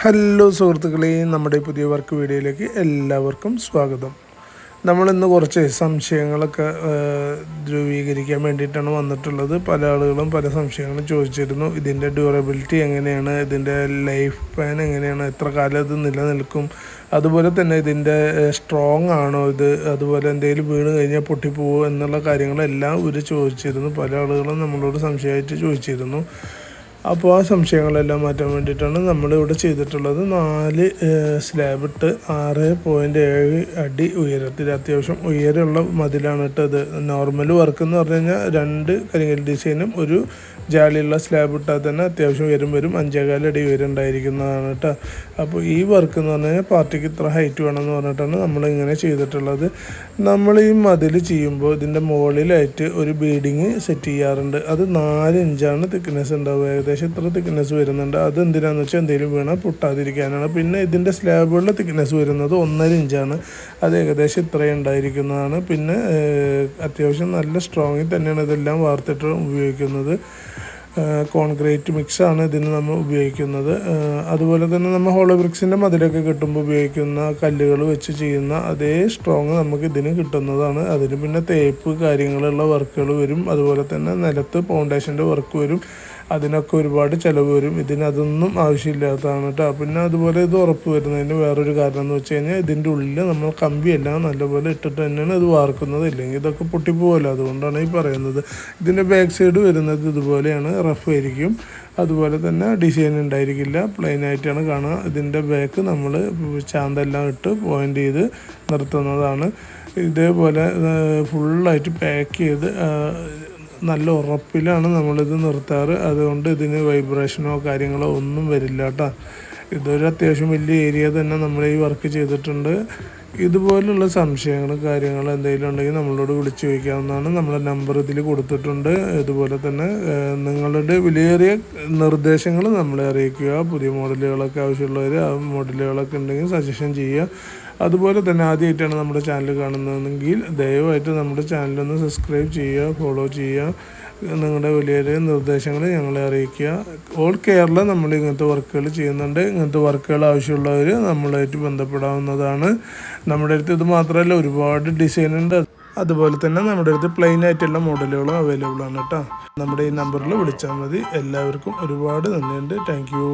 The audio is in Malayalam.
ഹലോ സുഹൃത്തുക്കളെ, നമ്മുടെ പുതിയ വർക്ക് വീഡിയോയിലേക്ക് എല്ലാവർക്കും സ്വാഗതം. നമ്മളിന്ന് കുറച്ച് സംശയങ്ങളൊക്കെ ധ്രുവീകരിക്കാൻ വേണ്ടിയിട്ടാണ് വന്നിട്ടുള്ളത്. പല ആളുകളും പല സംശയങ്ങളും ചോദിച്ചിരുന്നു. ഇതിൻ്റെ ഡ്യൂറബിലിറ്റി എങ്ങനെയാണ്, ഇതിൻ്റെ ലൈഫ് സ്പാൻ എങ്ങനെയാണ്, എത്ര കാലം ഇത് നിലനിൽക്കും, അതുപോലെ തന്നെ ഇതിൻ്റെ സ്ട്രോങ് ആണോ ഇത്, അതുപോലെ എന്തെങ്കിലും വീണ് കഴിഞ്ഞാൽ പൊട്ടിപ്പോവോ എന്നുള്ള കാര്യങ്ങളെല്ലാം ഇവർ ചോദിച്ചിരുന്നു. പല ആളുകളും നമ്മളോട് സംശയമായിട്ട് ചോദിച്ചിരുന്നു. അപ്പോൾ ആ സംശയങ്ങളെല്ലാം മാറ്റാൻ വേണ്ടിയിട്ടാണ് നമ്മളിവിടെ ചെയ്തിട്ടുള്ളത്. 4 സ്ലാബ് ഇട്ട് 6.7 അടി ഉയരത്തിൽ അത്യാവശ്യം ഉയരമുള്ള മതിലാണ് ഇട്ടത്. നോർമൽ വർക്ക് എന്ന് പറഞ്ഞു കഴിഞ്ഞാൽ 2 കരിങ്കൽ ഡിസൈനും ഒരു ജാലിയുള്ള സ്ലാബ് ഇട്ടാൽ തന്നെ അത്യാവശ്യം ഉയരം വരും. 5.25 അടി ഉയരം ഉണ്ടായിരിക്കുന്നതാണ് കേട്ടോ. അപ്പോൾ ഈ വർക്ക് എന്ന് പറഞ്ഞു കഴിഞ്ഞാൽ പാർട്ടിക്ക് ഇത്ര ഹൈറ്റ് വേണമെന്ന് പറഞ്ഞിട്ടാണ് നമ്മളിങ്ങനെ ചെയ്തിട്ടുള്ളത്. നമ്മൾ ഈ മതിൽ ചെയ്യുമ്പോൾ ഇതിൻ്റെ മുകളിലായിട്ട് ഒരു ബീഡിങ് സെറ്റ് ചെയ്യാറുണ്ട്. അത് 4 ഇഞ്ചാണ് തിക്നെസ് ഉണ്ടാവുക. ഏകദേശം ഇത്ര തിക്നെസ് വരുന്നുണ്ട്. അത് എന്തിനാണെന്ന് വെച്ചാൽ എന്തെങ്കിലും വീണാൽ പൊട്ടാതിരിക്കാനാണ്. പിന്നെ ഇതിൻ്റെ സ്ലാബുകളുടെ തിക്നെസ് വരുന്നത് 1.5 ഇഞ്ചാണ്. അത് ഏകദേശം ഇത്രയും ഉണ്ടായിരിക്കുന്നതാണ്. പിന്നെ അത്യാവശ്യം നല്ല സ്ട്രോങ്ങിൽ തന്നെയാണ് ഇതെല്ലാം വാർത്തിട്ട് ഉപയോഗിക്കുന്നത്. കോൺക്രീറ്റ് മിക്സാണ് ഇതിന് നമ്മൾ ഉപയോഗിക്കുന്നത്. അതുപോലെ തന്നെ നമ്മൾ ഹോളോ ബ്രിക്സിൻ്റെ മതിലൊക്കെ കിട്ടുമ്പോൾ ഉപയോഗിക്കുന്ന കല്ലുകൾ വെച്ച് ചെയ്യുന്ന അതേ സ്ട്രോങ് നമുക്ക് ഇതിന് കിട്ടുന്നതാണ്. അതിന് പിന്നെ തേപ്പ് കാര്യങ്ങളുള്ള വർക്കുകൾ വരും. അതുപോലെ തന്നെ നിലത്ത് ഫൗണ്ടേഷൻ്റെ വർക്ക് വരും. അതിനൊക്കെ ഒരുപാട് ചിലവ് വരും. അതൊന്നും ആവശ്യമില്ലാത്തതാണ് കേട്ടോ. പിന്നെ അതുപോലെ ഇത് ഉറപ്പ് വരുന്നതിന് വേറൊരു കാരണം എന്ന് വെച്ച് കഴിഞ്ഞാൽ ഇതിൻ്റെ ഉള്ളിൽ നമ്മൾ കമ്പിയെല്ലാം നല്ലപോലെ ഇട്ടിട്ട് തന്നെയാണ് ഇത് വാർക്കുന്നത്. ഇല്ലെങ്കിൽ ഇതൊക്കെ പൊട്ടിപ്പോകല്ലോ. അതുകൊണ്ടാണ് ഈ പറയുന്നത്. ഇതിൻ്റെ ബാക്ക് സൈഡ് വരുന്നത് ഇതുപോലെയാണ്, റഫ് ആയിരിക്കും. അതുപോലെ തന്നെ ഡിസൈൻ ഉണ്ടായിരിക്കില്ല, പ്ലെയിൻ ആയിട്ടാണ് കാണുക. ഇതിൻ്റെ ബാക്ക് നമ്മൾ ചാന്തെല്ലാം ഇട്ട് പോയിൻ്റ് ചെയ്ത് നിർത്തുന്നതാണ്. ഇതേപോലെ ഫുള്ളായിട്ട് പാക്ക് ചെയ്ത് നല്ല ഉറപ്പിലാണ് നമ്മളിത് നിർത്താറ്. അതുകൊണ്ട് ഇതിന് വൈബ്രേഷനോ കാര്യങ്ങളോ ഒന്നും വരില്ല കേട്ടോ. ഇതൊരു അത്യാവശ്യം വലിയ ഏരിയ തന്നെ നമ്മൾ ഈ വർക്ക് ചെയ്തിട്ടുണ്ട്. ഇതുപോലുള്ള സംശയങ്ങൾ കാര്യങ്ങൾ എന്തെങ്കിലും ഉണ്ടെങ്കിൽ നമ്മളോട് വിളിച്ചു ചോദിക്കാവുന്നതാണ്. നമ്മളെ നമ്പർ ഇതിൽ കൊടുത്തിട്ടുണ്ട്. ഇതുപോലെ തന്നെ നിങ്ങളുടെ വിലയേറിയ നിർദ്ദേശങ്ങൾ നമ്മളെ അറിയിക്കുക. പുതിയ മോഡലുകളൊക്കെ ആവശ്യമുള്ളവർ ആ മോഡലുകളൊക്കെ ഉണ്ടെങ്കിൽ സജഷൻ ചെയ്യുക. അതുപോലെ തന്നെ ആദ്യമായിട്ടാണ് നമ്മുടെ ചാനൽ കാണുന്നതെങ്കിൽ ദയവായിട്ട് നമ്മുടെ ചാനലൊന്ന് സബ്സ്ക്രൈബ് ചെയ്യുക, ഫോളോ ചെയ്യുക. നിങ്ങളുടെ വലിയ നിർദ്ദേശങ്ങൾ ഞങ്ങളെ അറിയിക്കുക. ഓൾ കേരള നമ്മൾ ഇങ്ങനത്തെ വർക്കുകൾ ചെയ്യുന്നുണ്ട്. ഇങ്ങനത്തെ വർക്കുകൾ ആവശ്യമുള്ളവർ നമ്മളായിട്ട് ബന്ധപ്പെടാവുന്നതാണ്. നമ്മുടെ അടുത്ത് ഇത് മാത്രമല്ല, ഒരുപാട് ഡിസൈൻ ഉണ്ട്. അതുപോലെ തന്നെ നമ്മുടെ അടുത്ത് പ്ലെയിൻ ആയിട്ടുള്ള മോഡലുകളും അവൈലബിൾ ആണ് കേട്ടോ. നമ്മുടെ ഈ നമ്പറിൽ വിളിച്ചാൽ മതി. എല്ലാവർക്കും ഒരുപാട് നന്ദിയുണ്ട്. Thank you.